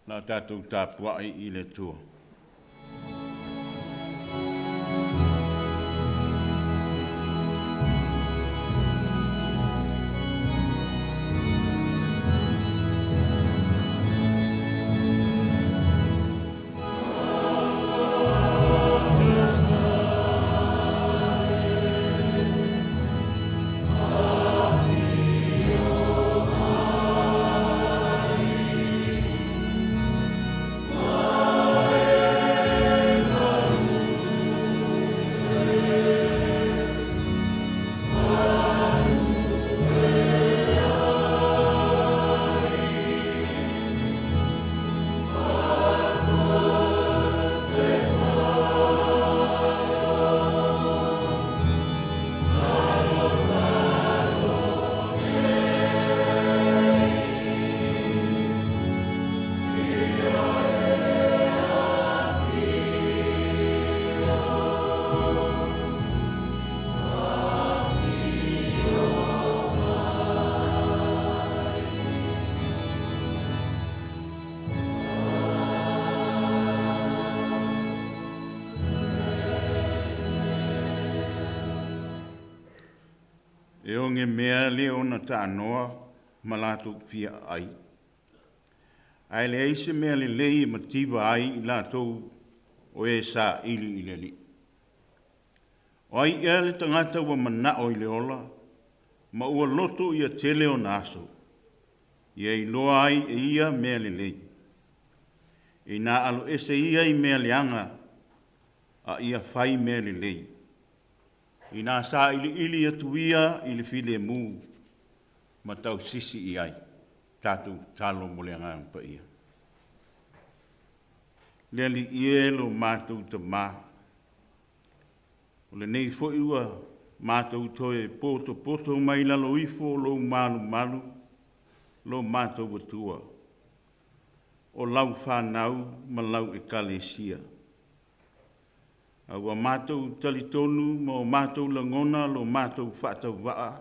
Nā tātou tāpuai I le tua. E o nge mea leo na ta anoa malatu fia ai. Ai le eise mea le lei matiba ai I lātou o e sa ili I le li. O ai ea le tangata ua mana o I le ola, ma ua loto ia tele o naso. Ia I loa ai e ia mea le lei. E nā alo ese ia I mea le anga, a ia fai mea le lei. I nā sā ili atuia I le file mū, ma tau sisi I ai, tātou talo mo le ngang pa ia. Le li ie lo mātou ta mā. O le nei fo iua mātou toe poto mai lalo ifo lo malu, lo mātou watua. O lau whanau ma lau e kalesia. Aua mātou talitonu ma o mātou langona lo mātou whaatau waa.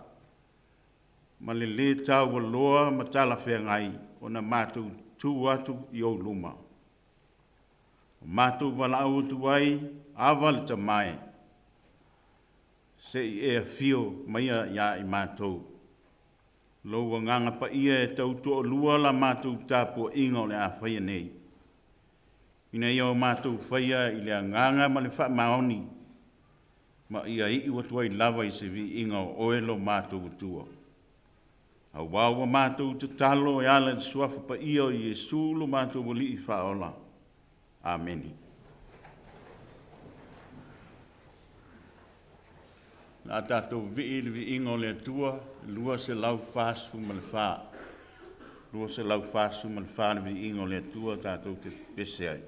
Ma le tau wa loa ma tala whea ngai o na mātou tū atu I o luma. O mātou wala au tu wai awal ta mai. Se I ea fio maia ia I mātou. Lo wa nganga pa ia e tau to lua la mātou tāpua inga o le a whaia nei. Ina ia o mātou whaia I le nganga ma le wha maoni. Ma ia I watu ai lava I se vi inga o oelo mātou utua. A wawa mātou te talo e ala te suafa pa ia o Iesu lo mātou wali I whaola. Ameni. Nā tātou vi inga o le atua, lua se lau whāsu ma le wha. Lua se lau whāsu ma le wha le vi inga o le atua tātou te pese ai.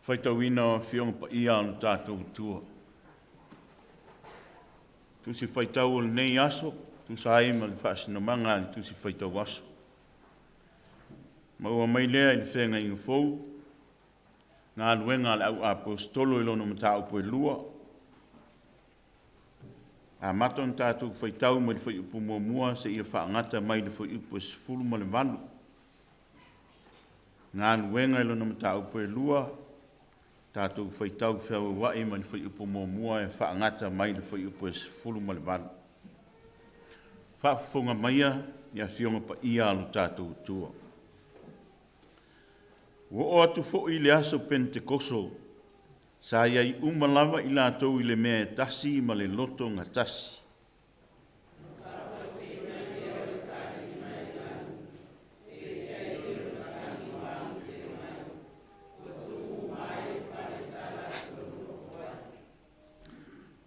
Whaitauina whionga pa ia anu tātou tua. Tusi whaitau o nei aso, tu sai ma le whaasinamanga li tusi whaitau aso. Maua mai lea i le whenga inga fou, ngā luenga le au apostolo ilono matau Porirua. A maton tātou whaitau ma le whaiupu mua se ia whaangata mai le whaiupu sifuru ma le valu. Ngā luenga ilono matau Porirua, tātou whaitau whiau wai ma le whaiupu mua e whaangata mai le whaiupu sifuru ma le valu. Whaafunga maia ia whionga pa ia alu tātou tua. Wo atu fo i le aso Pentecost, sa iai umalawa i lātou i le mea tasi ma le loto ngā tasi.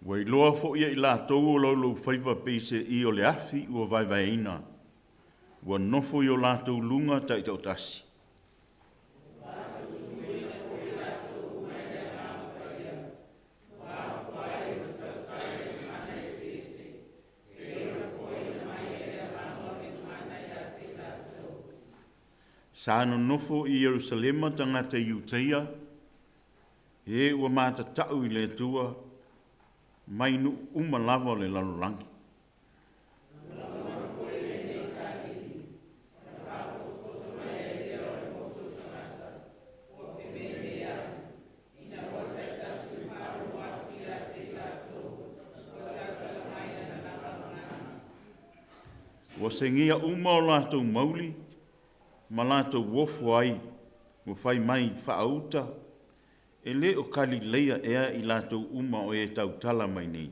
Wai loa fo ia i lātou o lau whaiva peise i o le afi ua vai ina. Wa nofo i o lātou lunga ta i tau tasi. Sāno nofo i Jerusalema tangata Iuteia, e ua māta tau i le tua, mai nu umalawa le lalolangi. Wa sengia uma o lātou mauli, ma lātou wofu ai, mo whai mai whaauta, e le o kali leia ea i lātou uma o e tau tala mai nei.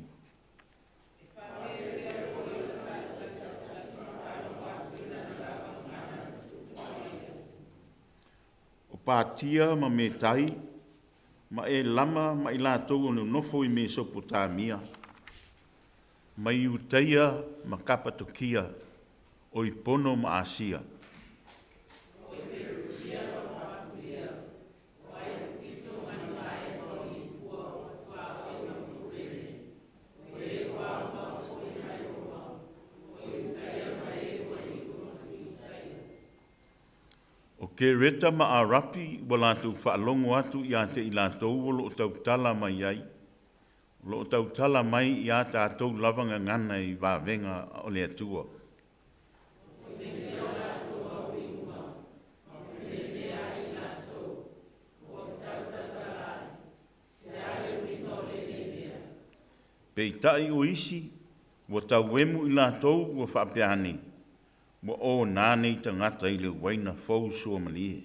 O pātia ma me tai, ma e lama ma i lātou o nofo i Mesopotamia, ma i Uteia ma Kapatokia, o i pono ma Asia. Ke reta ma a rapi wa lātou whaalongo atu i ate i lātou o lo tau tala mai ai. Lo tau tala mai i a tātou lavanga ngana i wāwenga o le atua. Pei tai o isi, wa tau wemu i lātou wa whaapeani. Wa o nānei tangata i le waina fau sua malie.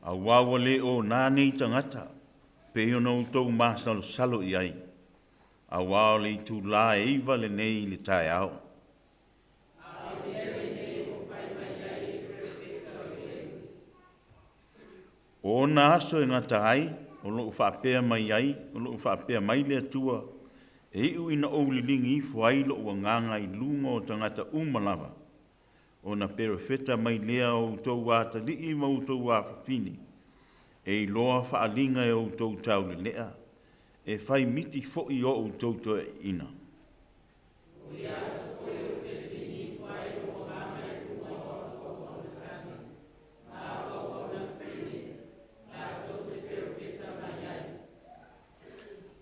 A wawale o nānei tangata. Pe ono tau māsalo salo i ai. A wao le tu la e iwa le nei le tae au. O na aso e ngata ai, o lo whaapea mai ai, o lo whaapea mai le atua, e iu ina o li lingi i fuai lo ua nganga i lunga o tangata umalawa. O na perefeta mai lea o tau wata li i mau tau wafafini. E loa whaalinga e o tau tau le lea, e whai miti fo i o tau tau e ina.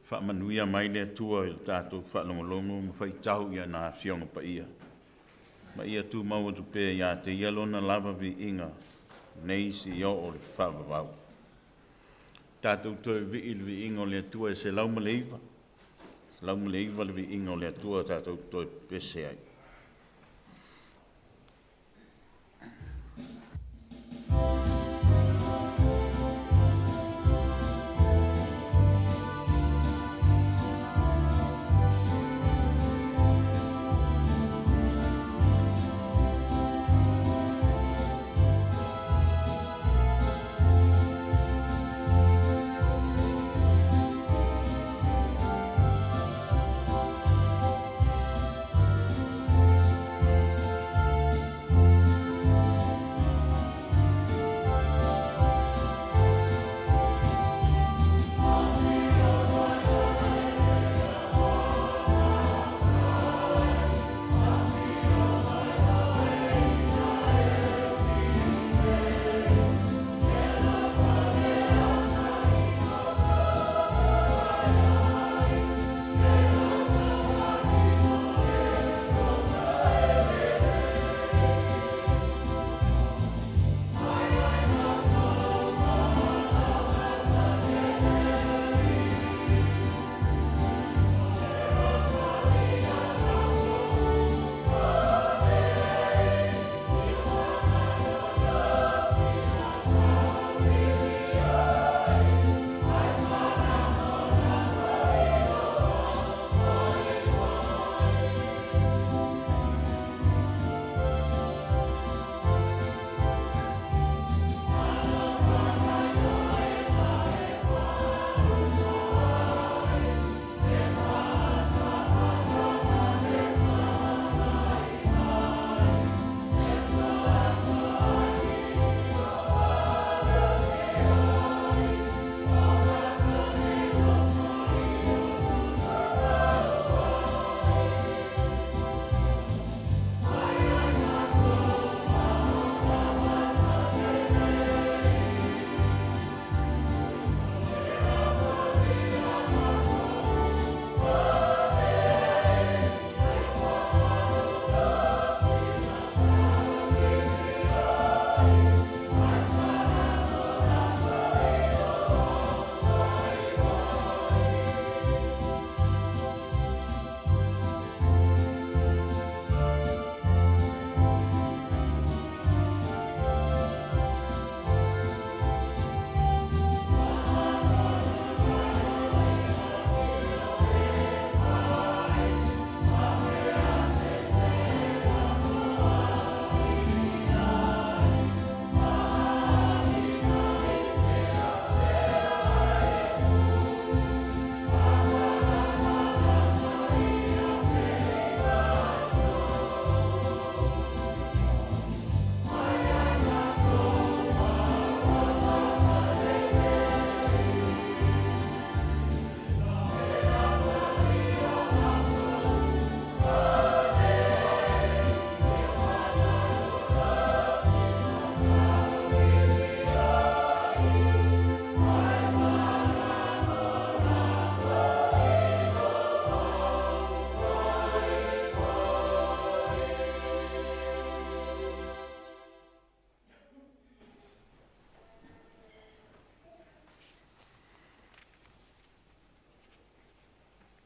Whaamanuia mai lea tua i tātou whaalongolongo, ma whai tau ia nā whionga pa ia. Ma ia tū maua tu pē ia te ialona lava vi inga, nei si i o le whaavavau. Tātou toi vi ilvi ingo le tua e se lauma leiva. Se lauma leiva le vi ingo le tua tātou toi pese ai.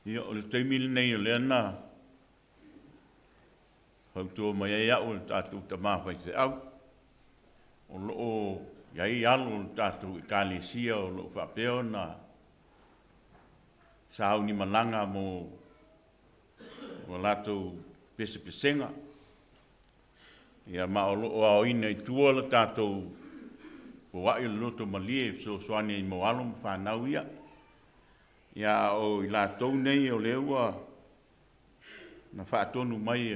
Ia o le taimili nei o le ana. Hautua mai ai au le tātou tamawhai te au. O loo iai alu le tātou I kālesia o loo whapeo na sauni malanga mo latou pese pesenga. Ia ma o loo ao ina I tua le tātou o wai le loto malie Fesoasoani I mo alum whanau ia. Ia o I lātou nei o leua na whaatonu mai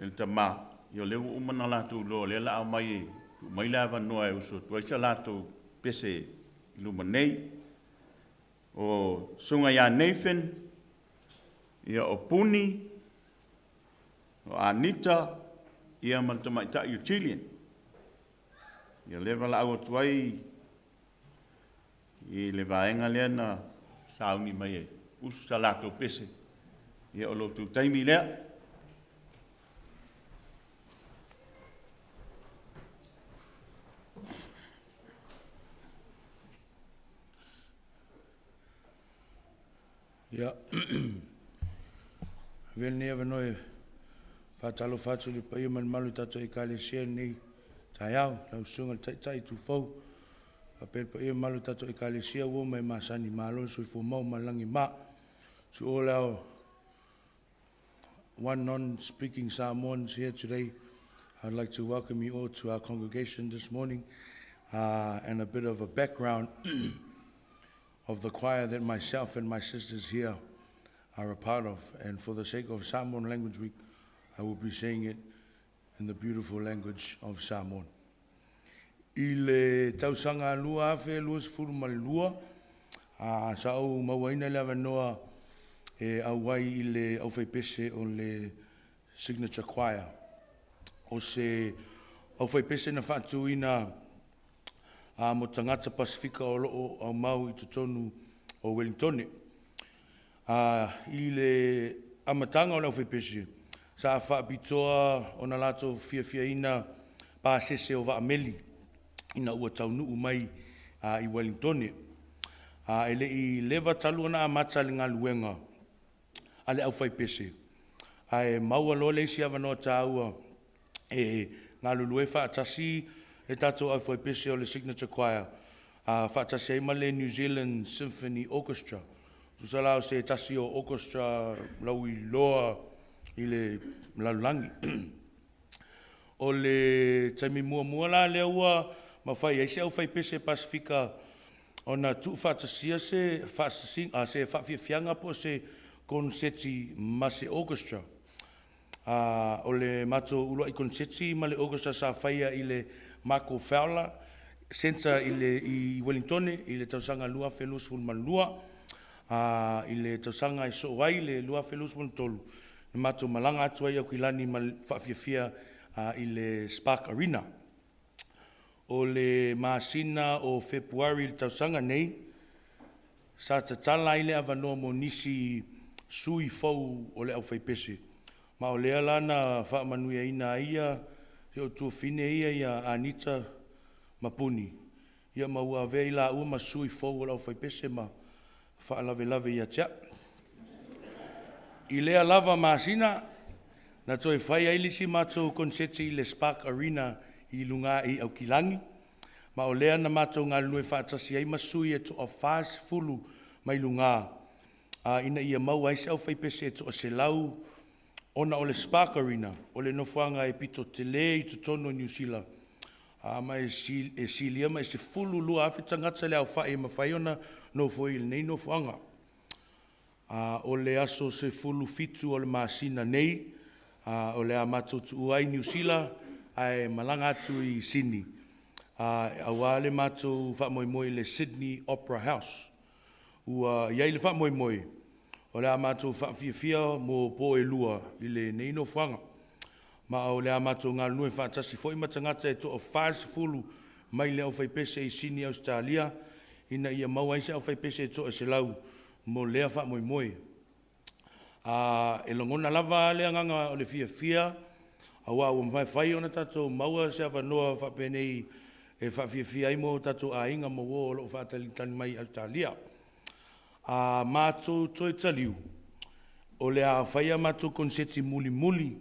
el tama. Ia o leua umana lātou lo le la au mai mai lava noa e uso tuai sa lātou pese iluma nei. O sunga ia Nathan, ia o Puni, o Anita, ia mantamaita Utilian. Ia lewa la au tuai I le vaenga lea na sauni mai e usu sa lātou pese. Ia o Lotu taimi lea. Ia, vele nei awa noi whātalo whātu li pai man malu tato I kālesia nei tai au, lau sunga le tai Tufou. Papel pai malu tato I kālesia ua mai masani malo so I fu mau malangi ma. To all our one non-speaking Samoans here today, I'd like to welcome you all to our congregation this morning and a bit of a background of the choir that myself and my sisters here are a part of. And for the sake of Samoan Language Week, I will be saying it in the beautiful language of Samoan. I le tausanga lua afe luas furu malua, sa au mawaina lewa noa e au wai I le au whaipese o le signature choir. O se au whaipese na whatu ina mo tangata Pasifika o loo au mau I tutonu o Wellington. I le amatanga o le au whaipese. Sa whaapitoa o na lato fia ina pa sese o Vaameli. Ina ua taunu umai I Wellington. Ele I lewa talu na amata le ngā luenga. Ale au whaipese. Ai maua lo le isi awanoa tāua ngā lulue whaatasi e tātou au whaipese o le signature choir. Whaatasi ai male New Zealand Symphony Orchestra. Tusalao se tasi o orchestra lau I loa I le lalulangi. O le taimi mua la le ua mawhai eise au whaipese Pasifika o na tu whaatasia se whaafianga po se konseti ma se orchestra. O le mato ulua I konseti ma le orchestra sa whaia I le Marco Fowler, Center I Wellington, I le tausanga lua felus fulmalua, I le tausanga I soai le lua felus fultolu. Le mato malanga atua I au kilani ma whaafiafia I le Spark Arena. O le masina o Februari le tausanga nei, sa tatala I le avanoa mo nisi sui fau o le au whaipese. Ma o lea lana whaamanuia ina ia, he o tuafine ia Anita Mapuni. Ia maua vei la ua ma sui fau o le au whaipese ma whaalave ia tia. I lea lava masina, na toi whai ailisi matou konseti I le Spark Arena I lunga I au kilangi. Ma o lea na matou ngā lunui whaatasi ai masui e to a fast fulu mai lunga. Ina ia mau ai se au whaipese e to a se lau ona o le Spark Arena, o le nofuanga e pito te le I tutono New Zealand. Ma e silia ma e se fulu lua afe tangata le au whae ma whaiona no foi il nei nofuanga. O le aso se fulu fitu o le masina nei, o le amato tu uai New Zealand, ai malanga atu I Sydney. Awa le mato wha moi le Sydney Opera House. Ua iai le wha moi. O le amato wha fia mo po e lua I le neino whanga. Ma o le amato ngā nui wha tasi fo I matangata e to o whaas fulu mai le au whaipese I Sydney, Australia. Ina ia mau aise au whaipese e to e se lau mo lea wha moi. E longona lava lea nganga o le fia. Awa ua mwhai ona tato maua se awanoa wha penei e wha fia mo tato a inga mo o lo wha talitani mai Australia. a mātou toi taliu. O le a whaia mātou konseti muli muli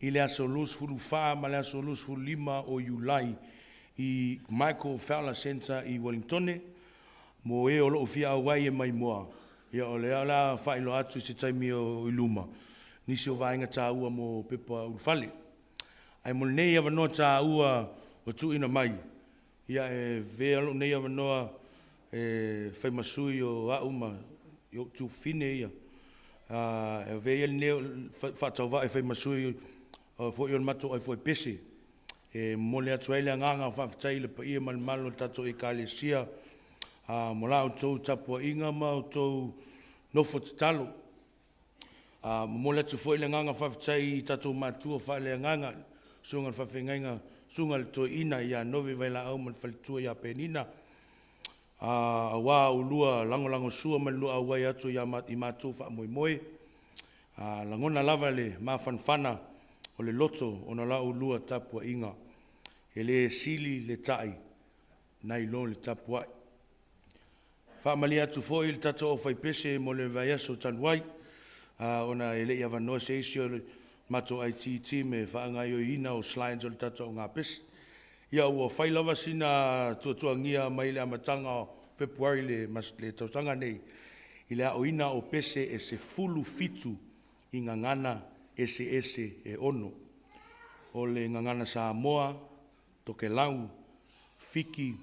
i le aso lus fulu wha ma le aso lus fulu lima o Iulai i Michael Fowler Center i Wellingtone. Mo e o loo fia awai e mai moa. Ia o le ala whailo atu se taimi o Iluma. Nisi o vaenga tā ua mo pepa urufale. Ai mo nei awanoa tā ua o tu ina mai. Ia e vea lo nei awanoa whaimasui o auma i o tu fine ia. E vea ili neo whatau va e whaimasui o fo ion mato ai fo e pese. E mo le atu aile nganga whawhatai le pa ia malmalo tato e kālesia. Mo la o tau tapua inga ma o tau nofo talo. Mo le atu fo ile nganga whawhatai tato matua whaile nganga. Sunga whawhengainga, sunga le toi ina ia novi vaila au man whalitua ia penina. Wā ulua lango sua man lua awai atu ia i mātou wha moe moe. Langona lava le mawhanwhana o le loto o na la ulua tapua inga. E le sili le tai, nai lo le tapua. Whamali atu fo il tato o whaipese mo le vaiaso tanuai. Ona ele ia vanoa se isi o le mato ITT me whaangai o ina o slides o le tato o ngā pesi. Ia ua whailawa sina tuatua ngia mai le amatanga o Februari le tautanga nei. I le o ina o pese e se fulu fitu i ngangana ese e ono. O le ngangana Samoa, Tokelau, Fiki,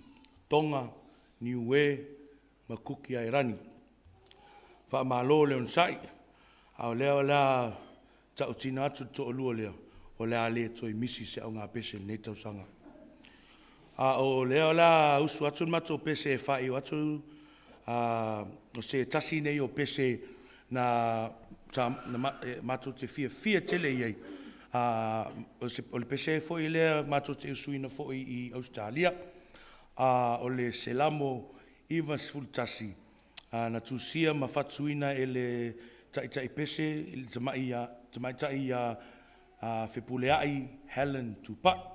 Tonga, Niue, Makuki Airani. Whaamalo le onsai, au leo la tau tina atu to olua lea, o lea le toi misi se au ngā pese nei tausanga. O leo la usu atu mato pese e whai o atu, o se tasi nei o pese na mato te fia tele iei. O le pese fo i lea mato te usuina fo i Australia. O le selamo iwa sfultasi. Na tusia ma fatuina e le tai pese, il tamai Fepuleai Helen Tupa.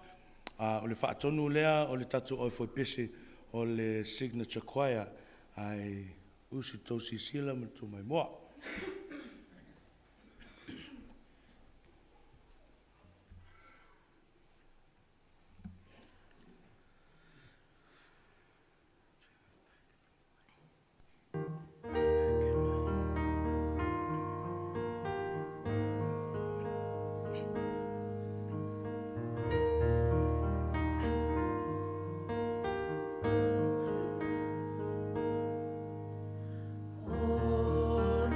O le whaatonu lea, o le tatu o foi pese, o le signature choir, ai usi tosi sila ma tu mai moa. Oh,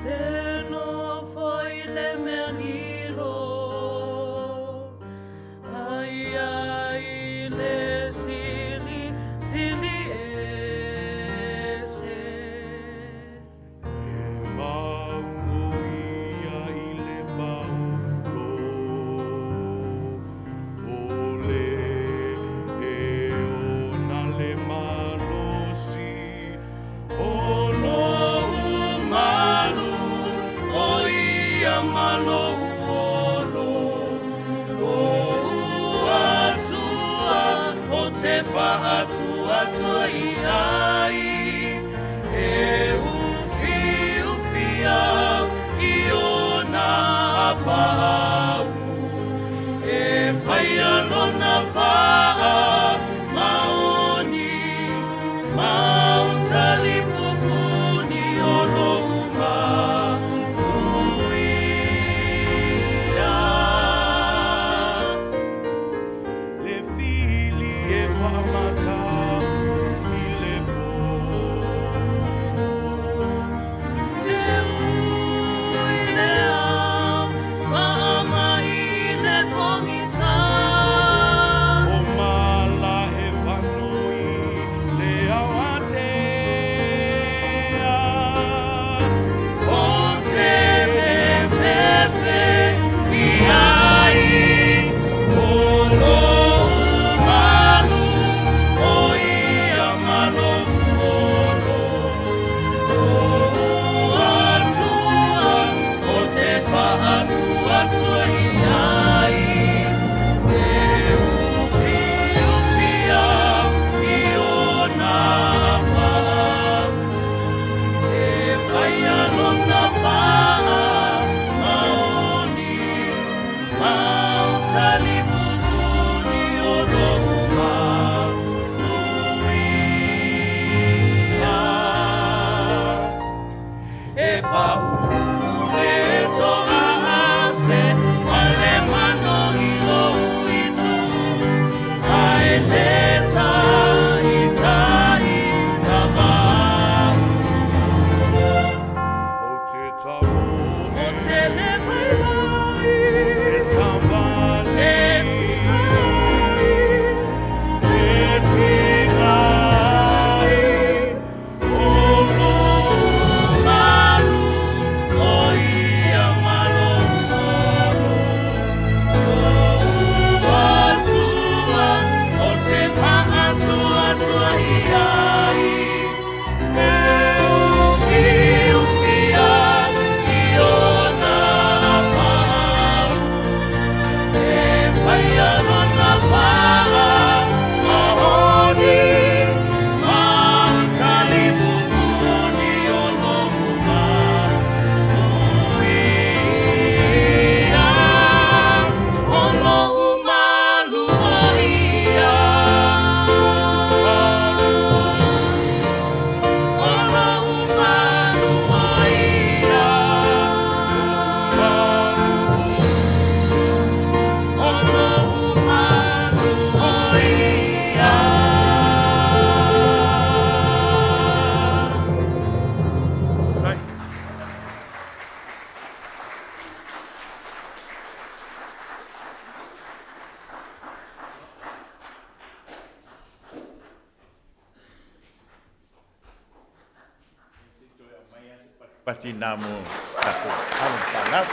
pati nā mō tātou alu whanau.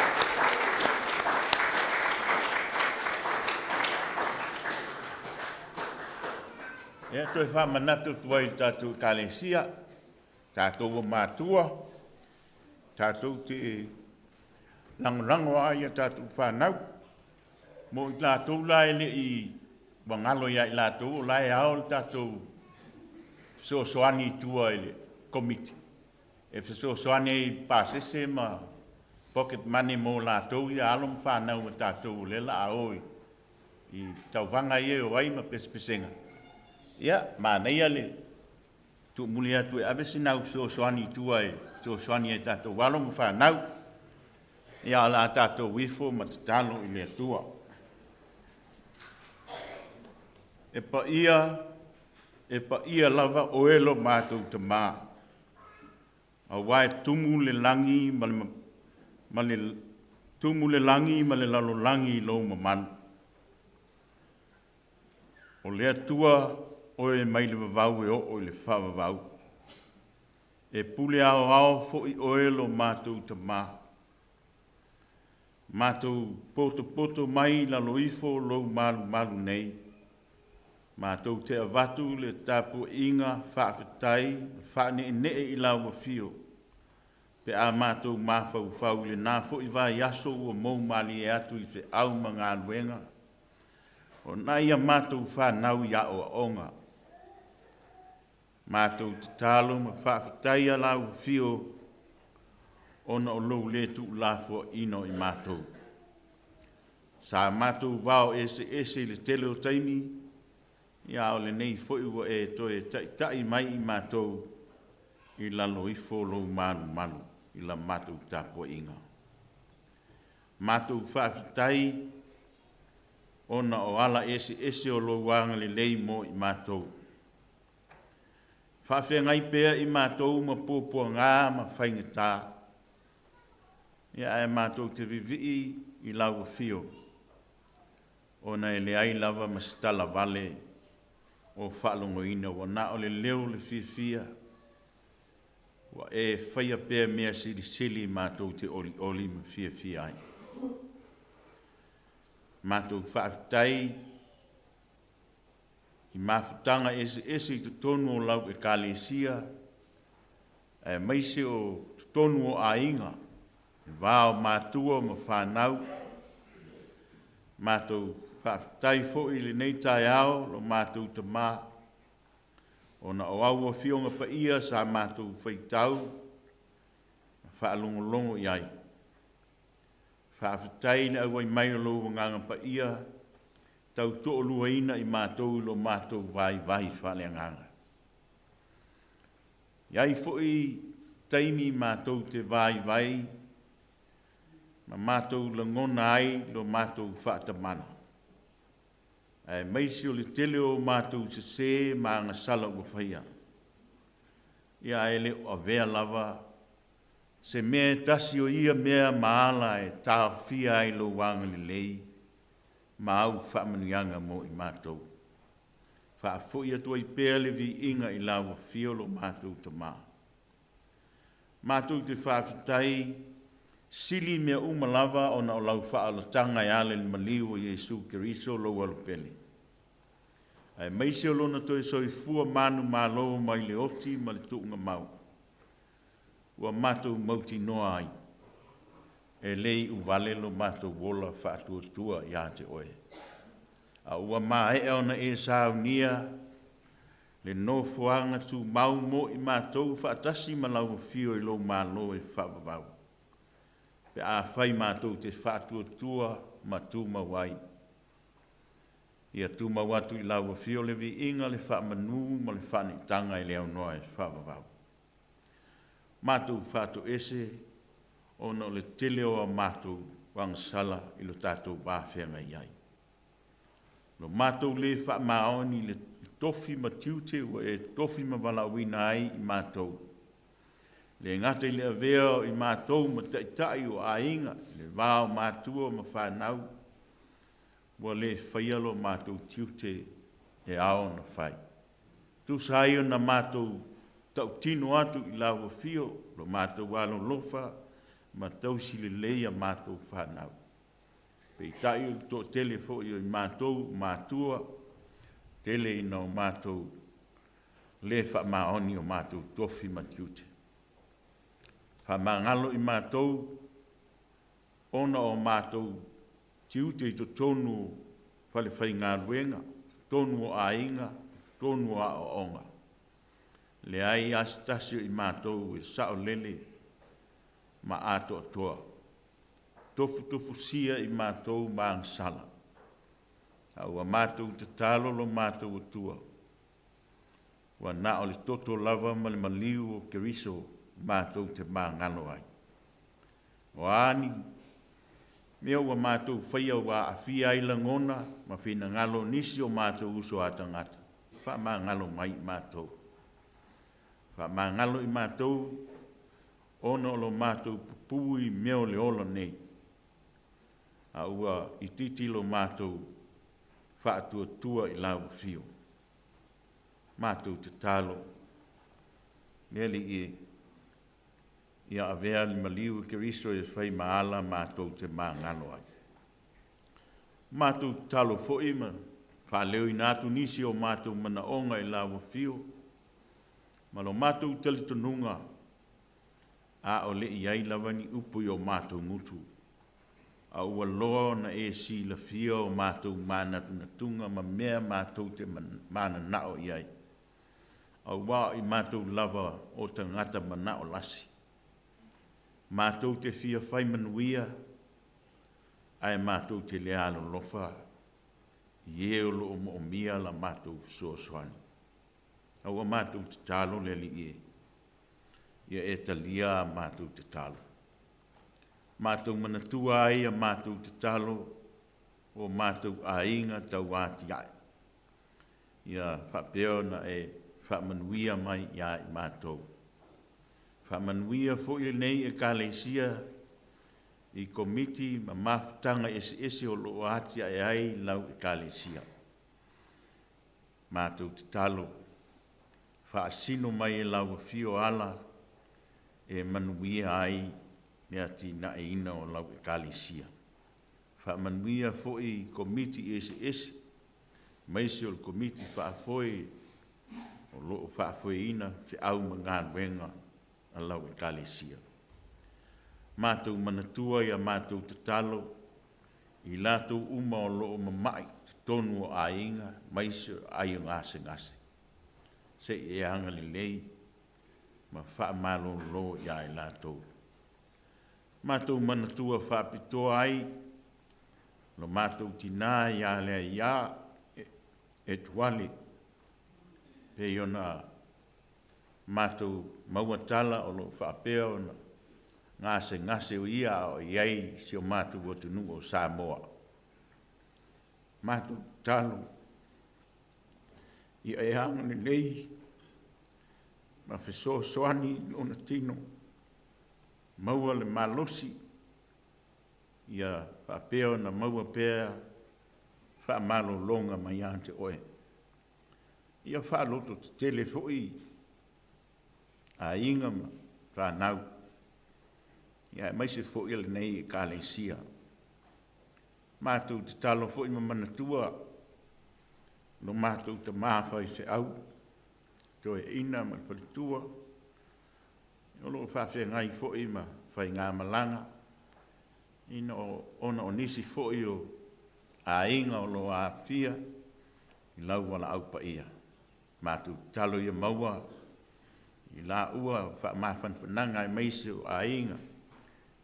Ia toi whamanatu tuai tātou kalesia, tātou o mātua, tātou te langorango ai tātou whanau. Mo i tātou lai le i wangalo ia i tātou, lai ao tātou Fesoasoani tua i le komiti. E Fesoasoani i pāsese ma pocket money mo tātou i alom whanau ma tātou le la aoi. I tauwanga i o ai ma pesepesenga. Ia, mānei ale, tu muli atu e abesi nau Fesoasoani tua e, Fesoasoani e tātou walom whanau, ia ala tātou wifo ma tatalo i le tua. E pa ia lava oelo mātou te mā. A wae tumu le langi, tumu le langi ma le lalo langi lo ma manu. O lea tua oe mai le vavau e o le whavavau. E pule ao fo i oelo mātou te mā. Mātou poto mai lalo ifo lo malu nei. Mātou te avatu le tapu inga whaafetai, whaane i lau wa fio. Pe a mātou mawhau le nā fo i vai aso ua mou mali e atu i te au ma ngā luenga. O nā ia mātou whanau ia o onga. Mātou te talo ma whaafetai a lau wa fio, ona o lou le tu lafo ino i mātou. Sa mātou vao ese le tele o taimi, ia o le nei foi ua e toe tai mai i mātou i lalo ifo lo malu, i la mātou tapo inga. Mātou whaafitai, ona o ala ese o lo wanga le lei mo i mātou. Whaafea ngai pēr i mātou ma pōpua ngā ma whaingatā. Ia e mātou te vivi i lau fio. Ona e le ai lava ma stala vale o whaalongo ina wa na o le leo le fia. Wa e whaia pēr mea sili mātou te oli ma fia ai. Mātou whaafitai i mawhutanga ese i tonu o lau e kālesia, e maise o tonu o ainga, e wāo mātua ma whanau, mātou whaafitai fo i le nei tai ao, lo mātou te mā, o na o aua fionga pa ia sa mātou whaitau, whaalongolongo i ai. Whaafitai le au ai mai o lo nganga pa ia, tau to'o luaina i mātou lo mātou vai whale nganga. Iai fo'i taimi mātou te vai, ma mātou la ngona ai lo mātou whaatamana. E maisi o le tele o mātou se ma ngā sala ua whaia. Ia ele o vea lava, se mea tasi o ia mea maala e tā fia ai lo wanga le lei, ma au whaamanuianga mo i mātou. Whaafoi atua i pēle vi inga i lawa fiolo mātou ta mā. Mātou te whaafitai, sili mea umalava o na o lau whaalatanga i ale ni maliu o Jesu Keriso lo walupele. Ai maise o lona toi soi fua manu mālo mai le oti ma le tuunga mau. Ua mātou mauti noa ai. E lei uvale lo mātou wola whaatua i ate oe. A ua maa e ona e Saunia, le no fuanga tu mau mo i mātou whaatasi malau fio i lo mālo e whaavavau. Pe a whai mātou te whaatuatua ma tu mawai. Ia tu mawatu i lau fio le vi inga le whaamanu ma le whaanitanga i leo noa e whaavavau. Mātou whaatu ese, ona o le tele o a mātou wangsala i lo tātou bāwhenga iai. Lo mātou le wha maoni le tofi ma tiute o e tofi ma walawina ai i mātou. Le ngata i le avea i mātou ma taitai o a inga, le wāo mātua ma whanau, wa le whaialo mātou tiute e ao na whai. Tu sai o na mātou tau tino atu I lau fio, lo mātou walo lofa, ma tau sile leia mātou whanau. Pei tai o tō tele fo I mātou mātua, tele I nau mātou le wha maoni o mātou tofi matiute. Wha mangalo I mātou, ona o mātou tiute I to tonu whale whai ngā ruenga, tonu o ainga, tonu o onga. Le ai astasio I mātou e sao lele ma ato atoa. Tofu sia I mātou maang sala. Au a mātou te talo lo mātou atua. Wa na o le toto lava ma le maliu o keriso mātou te maangalo ai. O ani, mea ua mātou whaia wa a fia I langona ma whina ngalo nisi o mātou uso atangata. Wha maangalo mai mātou. Wha maangalo I mātou, ona o lo mātou pupui mea o le ola nei. A ua I titilo mātou wha atua tua I lau fio. Mātou te talo. Neli ia avea li maliu ke riso e whai maala mātou te maangano ai. Mātou te talo fo ima, wha leo I nātu nisi o mātou mana onga I lau fio. Malo mātou tali tonunga, a o le iai lavani upu I o mātou mutu. A ua loa na e si la fia o mātou mana tunatunga ma mea mātou te mana nao iai. A ua I mātou lava o tangata mana o lasi. Mātou te fia whai manuia, ai mātou te lealo lofa, ie o lo o mia la mātou Fesoasoani. A ua mātou te talo le li ie. Ia e talia mātou te talo. Mātou manatua ai a mātou te talo o mātou ainga tau ati ai. Ia whapeo na e whamanuia mai ia I mātou. Whamanuia fo I nei e kāleisia I komiti ma mafutanga ese o loo ati ai lau e kāleisia. Mātou te talo. Whaasino mai e lau fio ala e manuia ai mea ti na e ina o lau e kāleisia. Whaamanuia fo I komiti ese. Maise o komiti whaafoi o loo whaafoi ina te au mga wenga a lau e kāleisia. Mātou manatua ia mātou te talo I lātou uma o loo mamai te tonu o ainga maise o ai o ngase. Se e anga le lei ma whaamalo lo ia I lātou. Mātou manatua whaapitoa ai lo mātou tina ia lea ia e tuale pe iona mātou mauatala o lo whaapea o na ngase o ia o iai si o mātou o tunu o Samoa. Mātou talo I e hanga ni lei ma Fesoasoani o na tino maua le malosi ia whaapea o na maua pea whaamalo longa mai ante oe. Ia whaaloto te telefoi a inga ma whanau. Ia maise fo ile nei e kāleisia. Mātou te talo fo I manatua. No mātou te māwhai se au. To e ina ma palitua. O lo whawhia ngai fo I ma whai ngā malanga. Ina ona o nisi fo I o a inga o lo a fia. I lau wala au pa ia. Mātou talo ia maua. I la ua whamawhanwhananga I maise o a inga.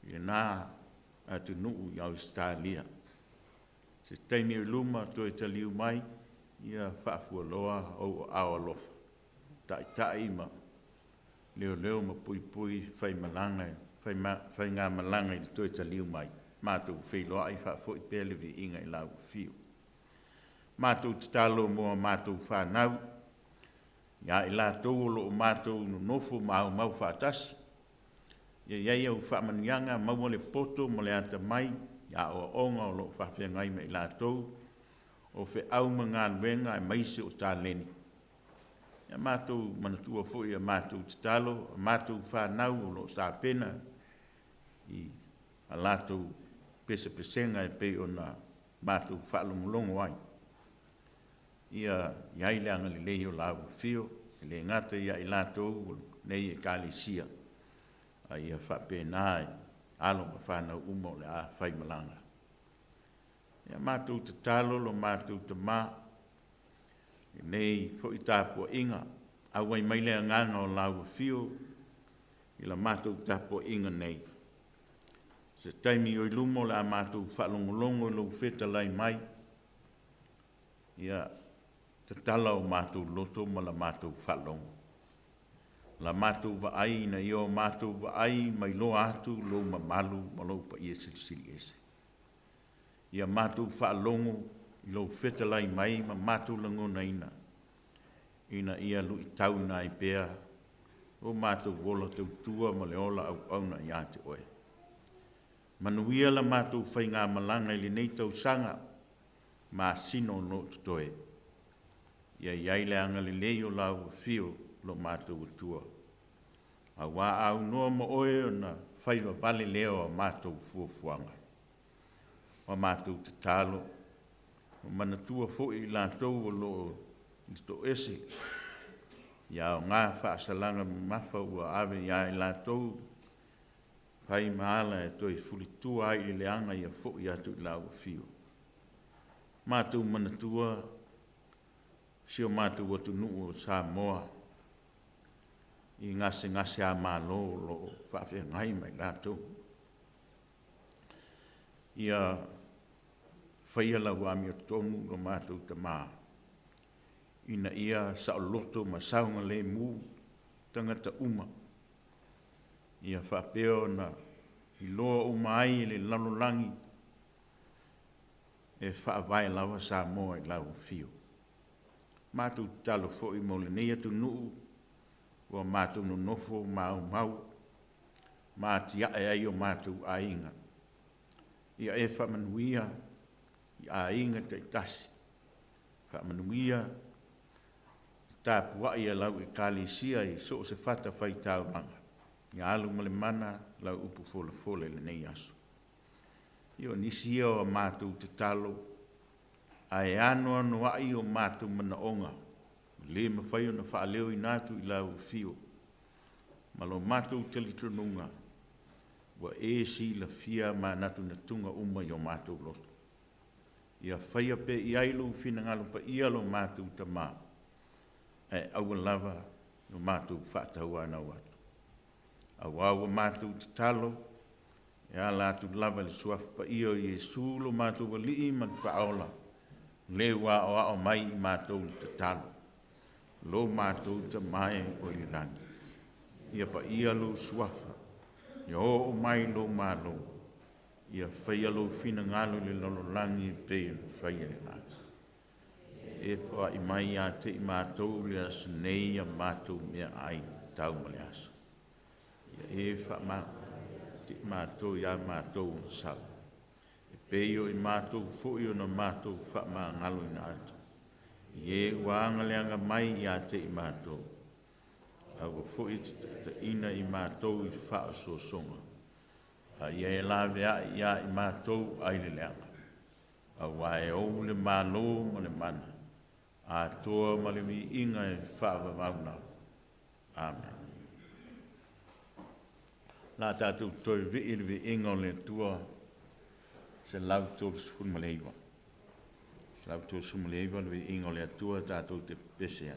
I nā atu nuu I Australia. Se teimi o luma to e taliu mai, ia whaafua loa o awa lofa. Tai ma leo ma pui whai malanga, whai ngā malanga I to e taliu mai. Mātou whai loa I whaafua I pēlevi inga I lau whiu. Mātou te talo mua mātou whanau, ia I la tau lo mātou no nofo mau whaatasi. Ia au whaamanianga maua le poto mo le ata mai, ia o onga o lo whawhia ngai me I la tau, o whi au mga wenga e maise o tā leni. Ia mātou manatua fo ia mātou titalo, mātou whanau o lo tā pena i a lātou pesa-pesenga e pei o na mātou whaalongolongo ai. Ia iai leanga li lei o lau fio, le ngata ia i lātou nei e kālisia. A ia whapena alo ma whanau umo le a whaimalanga. Ia mātou titalo lo mātou te mā, nei fo i tāpua inga, awai mai lea nganga o lau fio, i la mātou tāpua inga nei. Se taimi o i lumo la mātou whalongolongo lo wheta lai mai, ia te tala o mātou loto ma la mātou whalongo. La mātou wa ai na i o mātou wa ai mai lo atu lo mamalu ma lo pa ia silisili ese. Ia mātou whalongo i lo wheta lai mai ma mātou langona ina. Ina ia lu i tau na i pēa o mātou wola tau tua ma le ola au auna i ate oe. Manuia la mātou whai ngā malanga i le nei tau sanga mā sino no tutoe. Ia iai le anga le leo lau fio lo mātou tua. A wā au noa ma oe o na whaiwa vale leo a mātou fuafuanga. O mātou te talo, o manatua fo i lātou o lo listo ese. Ia o ngā whaasalanga mafa ua ave ia i lātou, pai maala e toi fulitua ai le anga ia fo i atu i lau fio. Mātou manatua, sio mātou atu nuu o Samoa, i ngase a mālo lo whawhia ngai mai lātou. Ia whaia lau ami o tonu lo mātou ta mā. Ina ia sa o loto ma saunga le mū tangata uma. Ia whapeo na i loa umai le lalolangi e whaavai lawa Samoa i lau fio. Mātou talo fo i mo le nei atu nuu, wa mātou no nofo mau, mātia e ai o mātou a inga. Ia e whamanuia i a inga te tasi. Whamanuia tāpua ia lau e kālisia i so se whata whai tāu langa. Ia alu male mana lau upu fole le nei aso. Ia nisi o a mātou te talo, a e anoa no ai o mātou mana onga. Le ma whai o na whaaleo i nātu i lau fio. Ma lo mātou te litronunga. Wa e si la fia ma natu na tunga uma i o mātou loto. Ia whaia pe i ailu whina ngalo pa ia lo mātou ta mā. E aua lava no mātou whaatau ana watu. Awa mātou te talo. E a lātou lava le suafu pa ia o Jesu lo mātou wali i ma whaola. Le wa o ao mai i mātou te talo. Lo mātou te mai o i rangi. Ia pa ia lo suafa. Ia o mai lo mālo. Ia whaia lo whina ngalo le lololangi pe whaia le ngalo. E wha i mai a te i mātou le asu nei a mātou mea ai tau ma le asu. Ia e wha ma te mātou ia mātou sau. E peio i mātou fui o na mātou wha ma ngalo i na atu. Ie wanga leanga mai i a te i mātou. Au fui te ina i mātou i wha so songa. A ia e lawe a ia i mātou ai le leanga. A wae o le mālo ma le mana. A toa ma le mi inga e wha mauna. Amen. La tātou toi vi inga o le tua se lau tōru sukun ma leiwa. Se lau tōru sukun ma leiwa le inga o le tua tātou te pesea.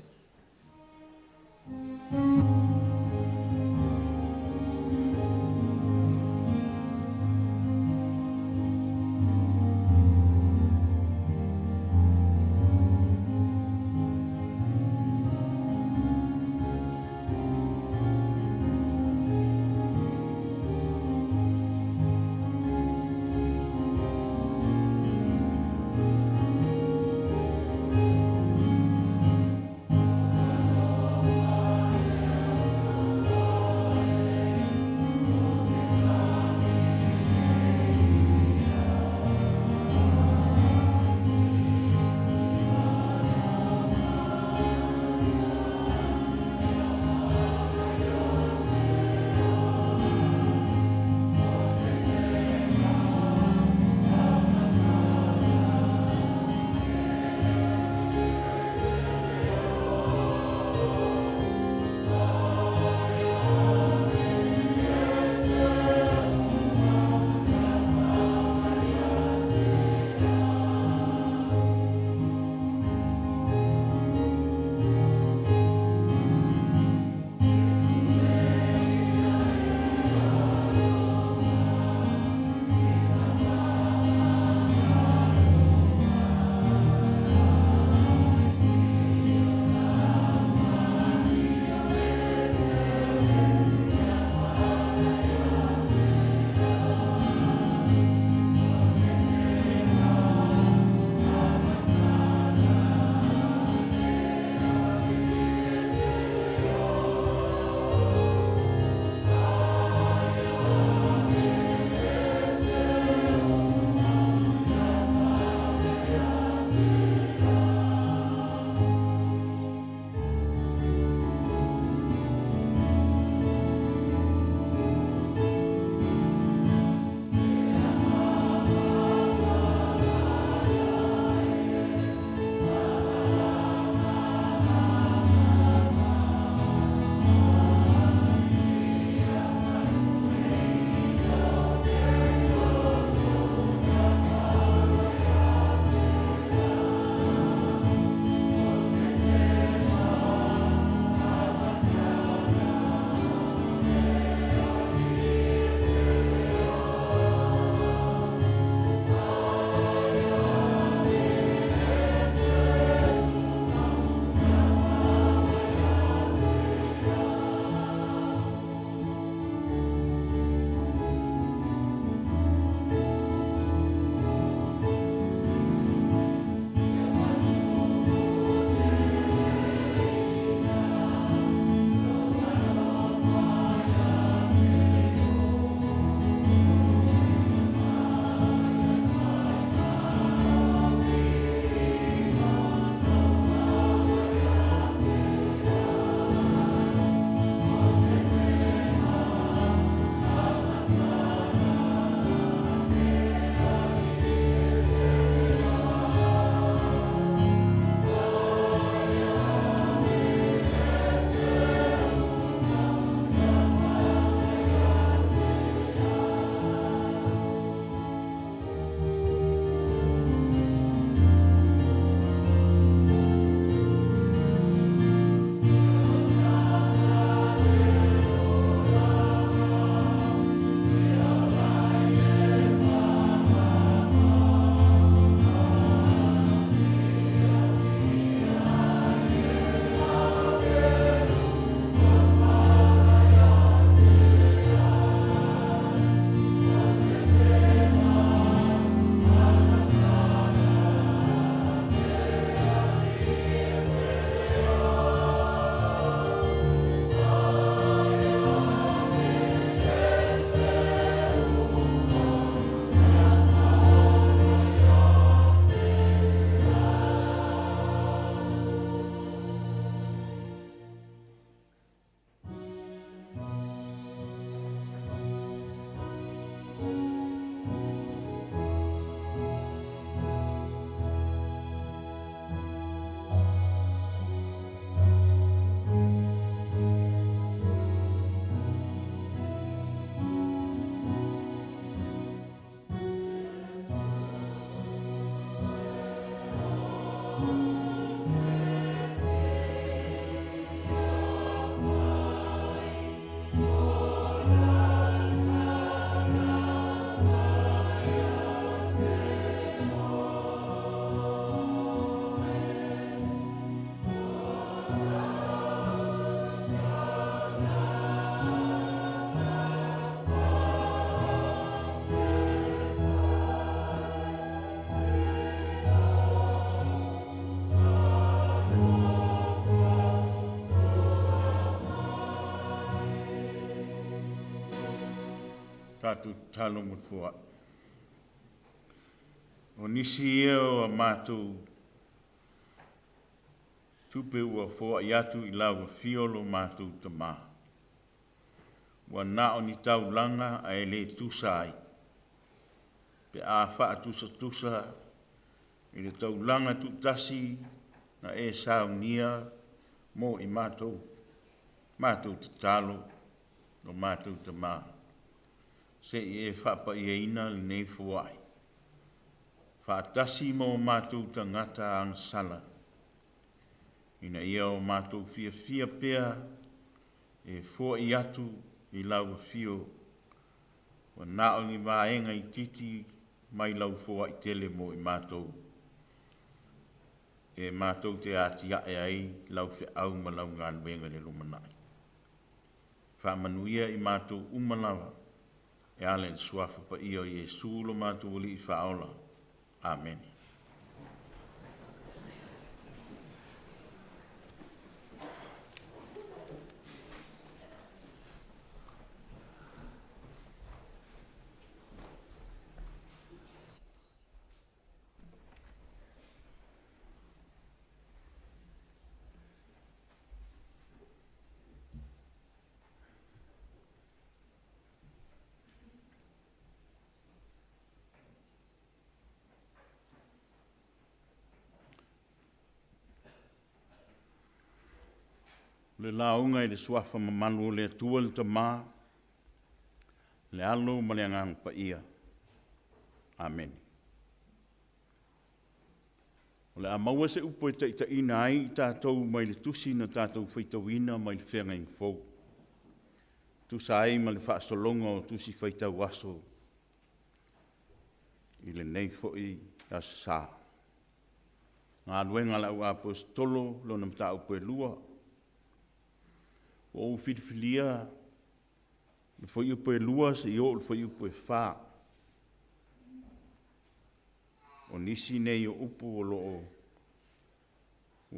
tātou talo mo fua. O nisi e o a mātou tupe ua fua i atu i lau fiolo mātou ta mā. Wa nao ni tau langa a ele tusai. Pe a wha tusa i le tau langa tu tasi na e Sauniga mo i mātou. Mātou te talo no mātou te mā. Se i e whapa i eina li nei fuai. Whaatasi mo mātou ta ngata ang sala. Ina ia o mātou fia pea e fua i atu i lau fio. Wa nao ni vaenga i titi mai lau fua i tele mo i mātou. E mātou te atia e ai lau fe au ma lau ngan wenga le lumanai. Whamanuia i mātou umalawa e ale suafu pa ia o Jesu lo mātou wali i whaola. Amen. Le launga i le suafa mamanu le atua le tamā, le alo ma le angang pa ia. Amen. O le amaua se upo e taʻitaʻina ai i tātou mai le tusi na tātou whaitauina mai le whenga i fou. Tusa ai ma le whaasologa o tusi whaitau aso i le nei foʻi a sā. Ngā luenga lau apostolo lo na mta upo e lua. O whiriwhiria, le whai upo e lua se i o le whai upo e whā. O nisi nei o upo o loo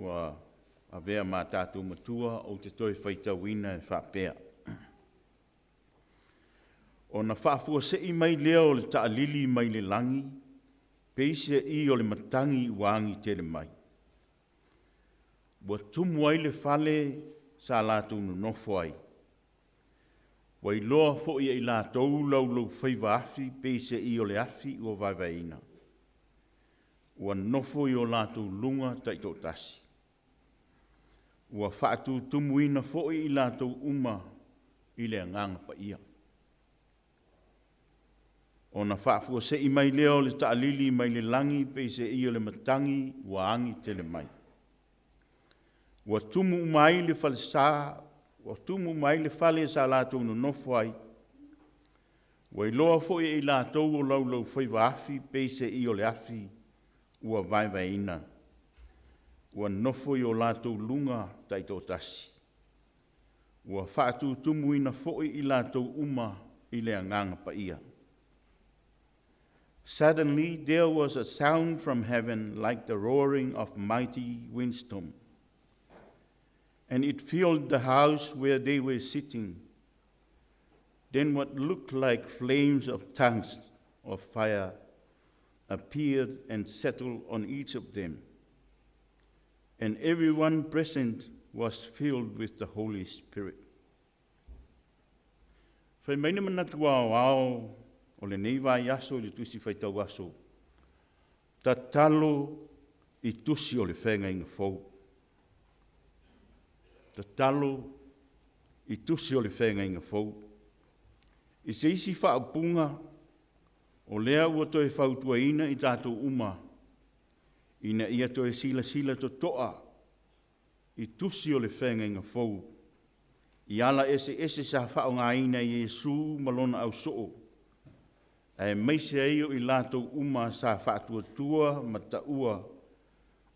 ua a vea mā tātou matua o te toi whaitauina e whapea. O na whaafua se i mai leo le taalili mai le langi, peise i o le matangi uangi tele mai. Ua tumu ai le whale sa lātou no nofo ai. Wai loa fo'i ai lātou lau whaiva afi, peise i o le afi ua vaivaina. Ua nofo i o lātou lunga taito tasi. Ua whaatu tumuina fo'i i lātou uma i le anganga pa ia. O na whaafua se i mai leo le taalili mai le langi, peise i o le matangi ua angi tele mai. Ua tumu mai le falsa, ua tumu mai le fale sa lātou no nofo ai. Ua i loa fo'i i lātou o lau whaiva afi, peise i o le afi, ua vaivaina. Ua nofo i o lātou lunga taito tasi. Ua whaatu tumuina fo'i i lātou uma i le anganga pa ia. Suddenly there was a sound from heaven like the roaring of mighty windstorm. And it filled the house where they were sitting. Then what looked like flames of tongues of fire appeared and settled on each of them. And everyone present was filled with the Holy Spirit. Whai maina manatua ao o le nei vai aso le tusi whaitau aso. Ta talo i tusi o le whenga inga fau. Ta talo i tusi o le whenga inga fau. I se isi whaapunga o lea ua toe whautua ina i tātou uma. Ina ia toe sila to toa i tusi o le whenga inga fau. I ala ese sa whao ngā ina i Jesu malona au soo. E meise eio i lātou uma sa whaatua tua mataua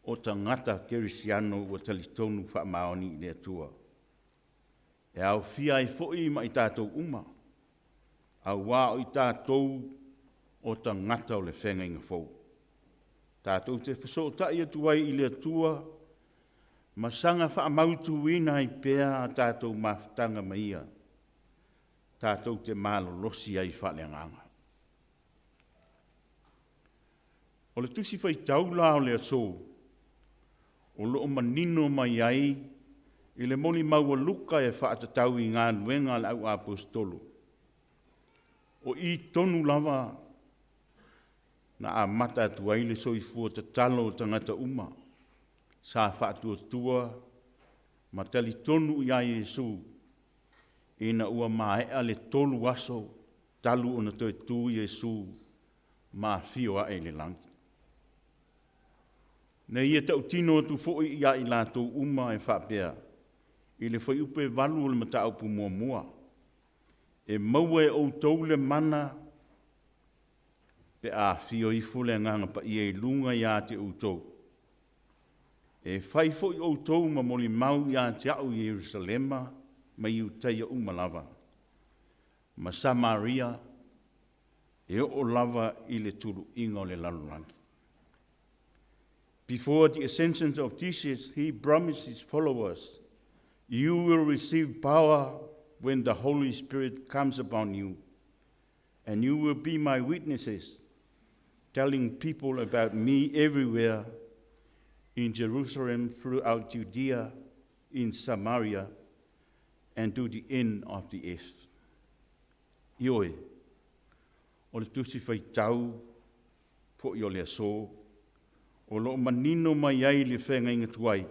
o ta ngata kerisiano ua talitonu whaamaoni i lea tua. E au fia i fo'i ma i tātou uma. Au wā o i tātou o ta ngata o le whenga inga fau. Tātou te whasotai atuai i lea tua, masanga whaamautu wina i pēa a tātou mawhtanga maia. tātou te mālolosi ai whaleanganga. O le tusi whai taula o le aso, o loo manino mai ai, i le moli maua luka e whaatatau i ngā nuenga le au apostolo. O i tonu lava na a mata atu ai le soifua ta talo tangata uma, sa whaatua tua, ma tali tonu i a Yesu, ina ua maea le tolu aso, talu ona toi tu Yesu, ma fio a ele langi. Na ia tau tino atu foi ia i lātou uma e whapea, i le whai upe walu o le mata upu mua mua, e maua e o tau le mana, pe a fio i fule nganga pa ia i lunga ia te utou. E whai foi o tau ma moli mau ia te au i Jerusalema, ma iu teia umalava. Ma Samaria, e o lava i le turu inga o le lalulangi. Before the ascension of Jesus, he promised his followers, "You will receive power when the Holy Spirit comes upon you, and you will be my witnesses, telling people about me everywhere, in Jerusalem, throughout Judea, in Samaria, and to the end of the earth." Ioe, o le tusi whai tau, fo i o le aso, o lo manino mai ai le whenga inga tuai,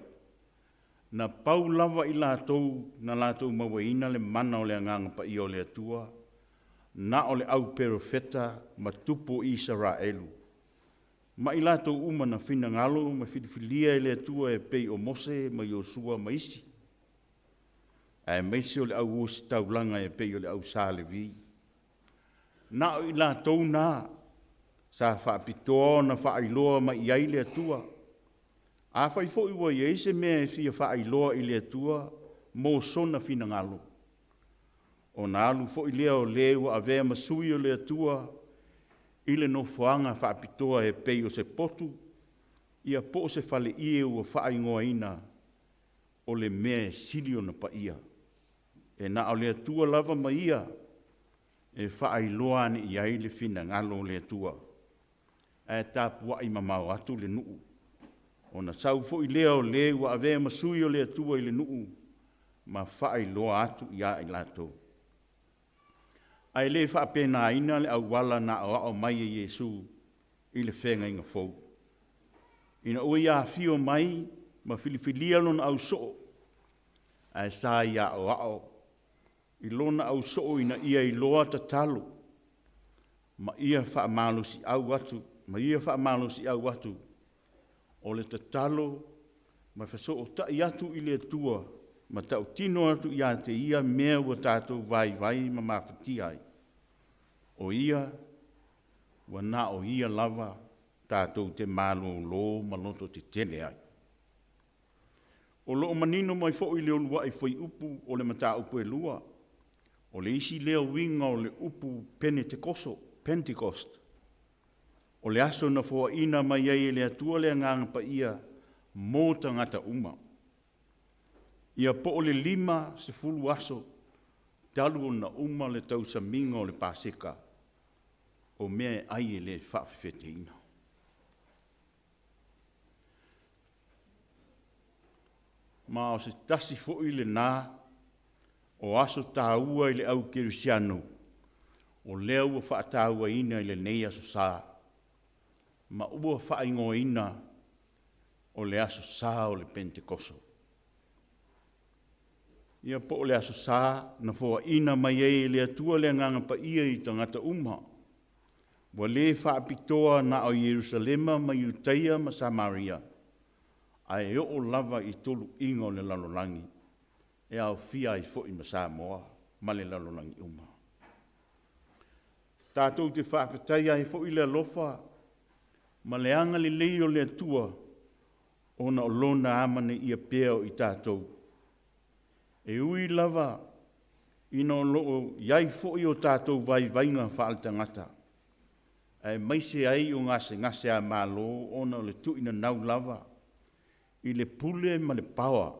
na pau lava i lātou, na lātou mawaina le mana o le anganga pa i o le atua, na o le au perofeta ma tupo Israelu. Ma i lātou uma na whina ngalo, ma whiliwhilia i le atua e pei o Mose, ma Iosua, ma isi. E meisi o le au osi taulanga e pei o le au Sālevi. Na o i lātou nā, sa whaapitoa na whaailoa ma i ai le atua. A whai fo i wa Iese mea e fia whaailoa i le atua, mō sona whina ngalo. O nā alu fo i lea o lewa a vea masui o le atua, i le no whaanga whaapitoa e pei o se potu, ia po se whale ie ua whaingoa ina o le mea e sili o na pa ia. E na o le atua lava ma ia, e whaailoa ni i ai le whina ngalo le atua. E tāpua i mamau atu le nuu. O na sau fo i lea o le ua avea masui o le atua i le nuu, ma whaailoa atu i a i lato. Ai le whaapena ina le au wala na o mai e Yesu i le whenga inga fau. Ina ua ia fio mai, ma whiliwhilia lona au soo. Ai sa ia o i lona au soo ina ia i loa ta talo. Ma ia whaamalusi au atu, o le tatalo, ma whaso o tai atu i le atua, ma tau tino atu i a te ia mea ua tātou vai ma mawhati ai. O ia, ua nā o ia lava tātou te mālo lo ma loto te tele ai. O loo manino mai fo i leo lua i fwoi upu o le mata upu e lua, o le isi leo winga o le upu Pentecost, o le aso na fua ina mai ai le atua le nganga pa ia mō tangata uma. Ia po o le 5 aso, talu o na uma le tausa minga o le paseka, o mea ai le whawhewhete ina. Ma o se tasi fo i le nā, o aso tāua i le au Kirisiano, o lea ua whaatāua ina i le nei aso sā, ma ua whaingo ina o le aso sā o le Pentecost. Ia po o le aso sā, na fua ina mai e le atua le nganga pa ia i tangata uma, wa le whaapitoa na o Jerusalema ma Iuteia ma Samaria, ai o lava i tolu ingo le lalolangi, e au fia i fo i ma Samoa, ma le lalolangi uma. Tātou te whaapitaia e fo i le alofa, ma le anga le leio le atua, o na o lona amane ia peo i tātou. E ui lava, ina o loo iai fo i o tātou vai vainga whaaltangata. E maise ai o ngase a malo, o na o le tuina nau lava, i le pule ma le pawa,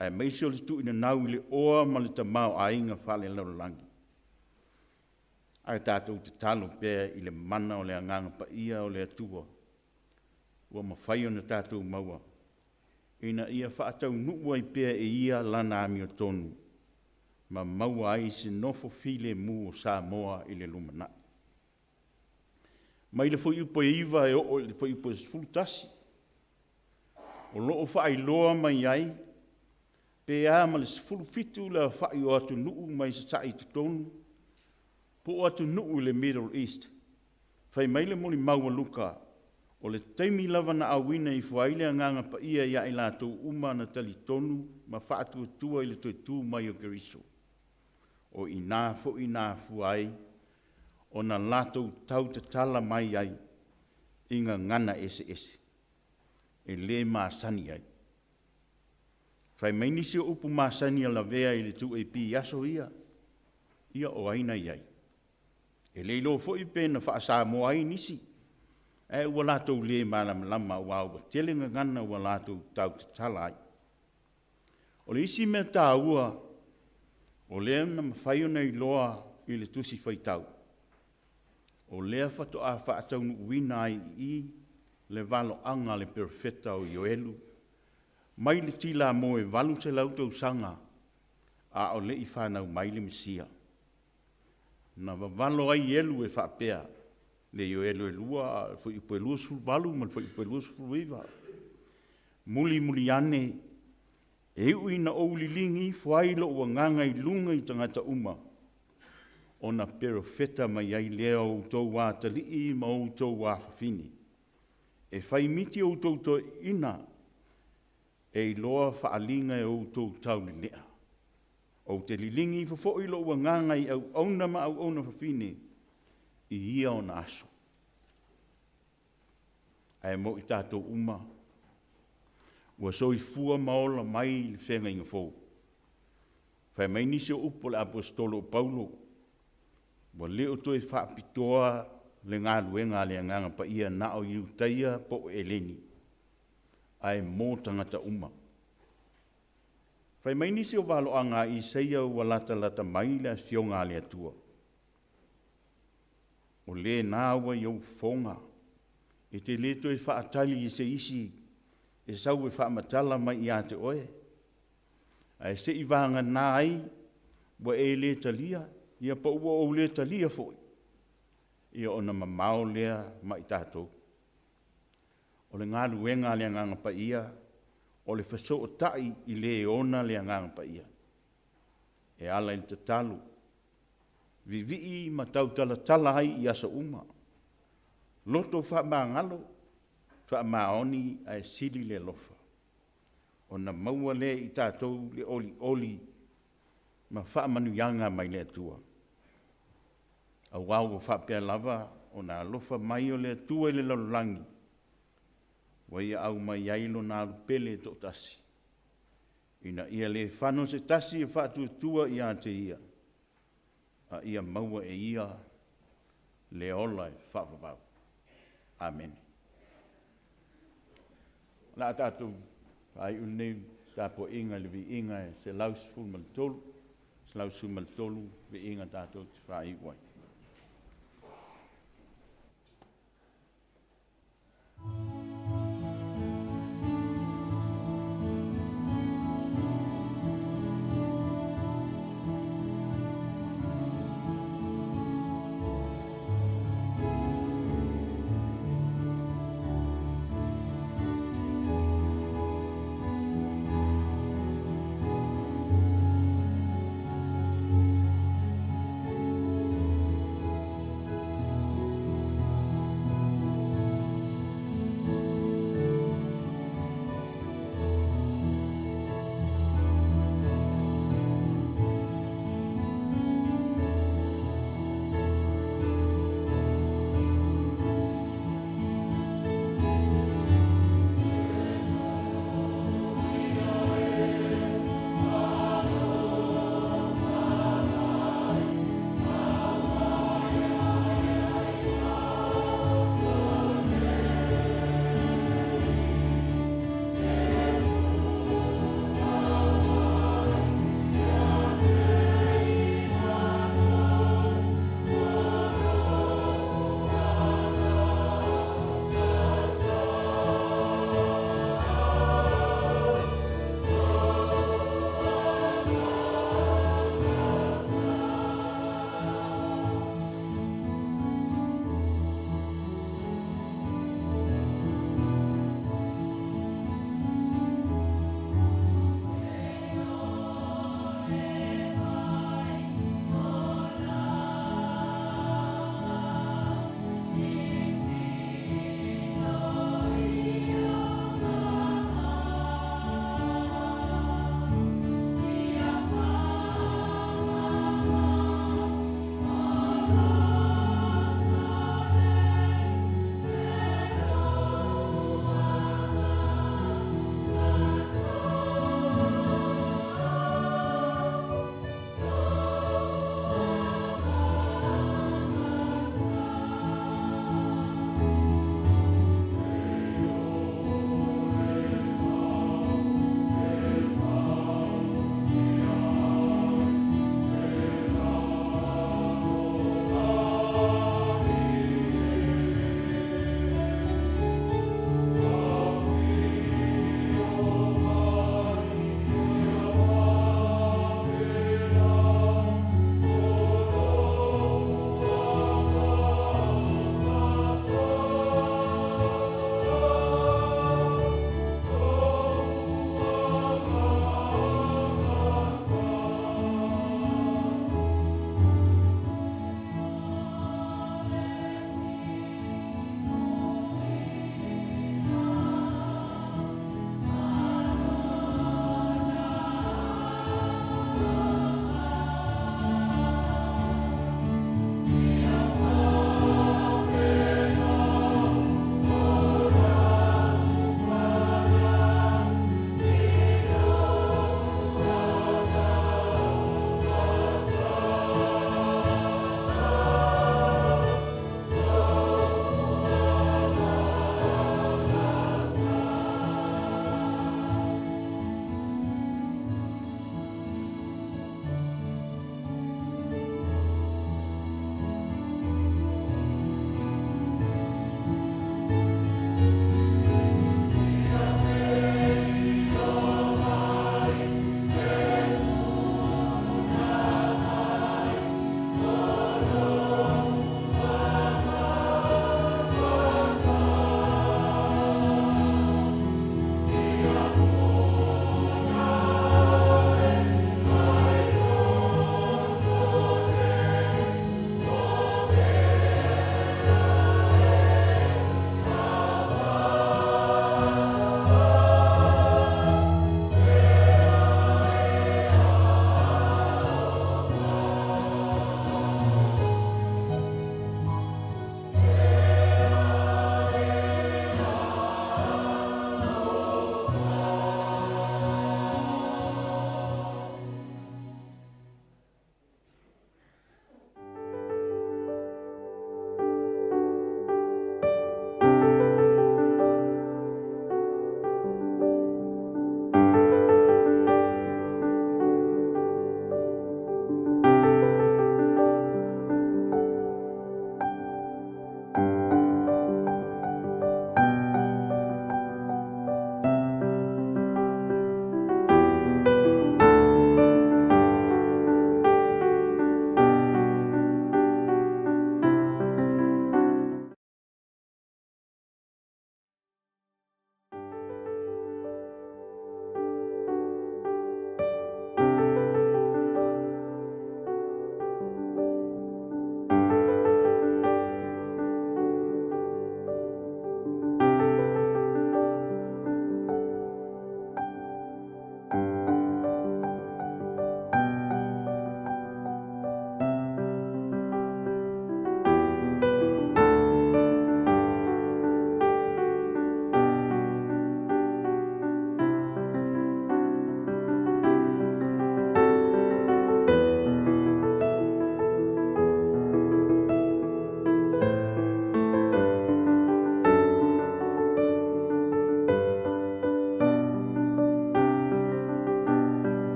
e maise o le tuina nau i le oa ma le tamau a inga whale lalolangi. ai tātou te talo pēr i le mana o le anganga pa ia o le atua. Ua mawhai o na tātou maua. Ina ia whaatau nuu ai pēr e ia lana ami o tonu. Ma maua ai se nofo file mu o Samoa i le lumana. Mai le fo iupo iwa e o le fo iupo sfultasi. O loo whaai loa mai ai, pe a ma le sfulu fitu le whaai o atu nuu mai sa tai tu tonu, po atu nuu le Middle East. Whai mai le moni maua luka, o le taimi lava na awina i fuaile anganga pa ia ia i lātou uma na tali tonu, ma whaatu tua i le toi tū mai o Keriso. O i nā fo i nā fuai, o na lātou tau te tala mai ai, inga ngana ese ese. E le māsani ai. Whai mai nisi o upu māsani a la vea i le tu e pi aso ia, ia o aina iai. E le ilo fo i pēna wha sa mo ai nisi. E ua lātou le mālam lama ua ua telenga ngana ua lātou tau te tala ai. O le isi mea tā ua, o lea na mawhai o nei loa i le tusi whaitau. O lea whato a whaatau nu uina ai i le valo anga le perfeta o Ioelu. Mai le tila mo e valu se lautou sanga a o le i whanau mai le Mesia. Na valo ai elu e whapea le Ioelu e lua, fo i poe lua sul valu, ma fo i poe lua sul viva. Muli muli ane, e ui na ouli lingi, fuailo ua nganga i lunga i tangata uma. O na perfeta mai ai lea o tau wā talii ma o tau wā whawhini. E whai miti o tau to ina, e loa whaalinga e o tau tau li lea. O te lilingi fo ilo ua ngangai au auna ma au auna whawhine, i ia o na aso. Ai mo i tātou uma, ua soi fua maola mai le whenga inga fōu. Whai mai nisi o upo le apostolo Paulo, ua leo toi whaapitoa le ngā luenga le nganga pa ia na o iu taia po eleni. Ai mō tangata uma. Whai mai nisi o walo anga i seia ua lata mai le fionga le atua. O le nāua iau fonga. E te le toi whaatali i se isi e sau e whaamatala mai i ate oe. Ai se i vanga nā ai wa e le talia. Ia pa ua o le talia foi. Ia ona mamao lea mai tātou. O le ngā luenga le nganga pa ia, o le Fesoasoani i le ona le nganga pa ia. E ala i te talu. Vivi ma tau tala ai i asa uma. Lotu wha maa ngalo, wha maa oni ai sili le lofa. O na maua le i tātou le oli, ma wha manu yanga mai le atua. A wau o whapea lava o nā lofa mai o le atua i le lalulangi. Wa ia au mai ailo nā lupele tō tasi. Ina ia le whano se tasi e whātua tua i ate ia. A ia maua e ia le ola e whapapau. Amen. Nā tātou ai unei tāpo inga le vi inga e se laus fulmal tolu. Se laus fulmal tolu vi inga tātou te whai uai.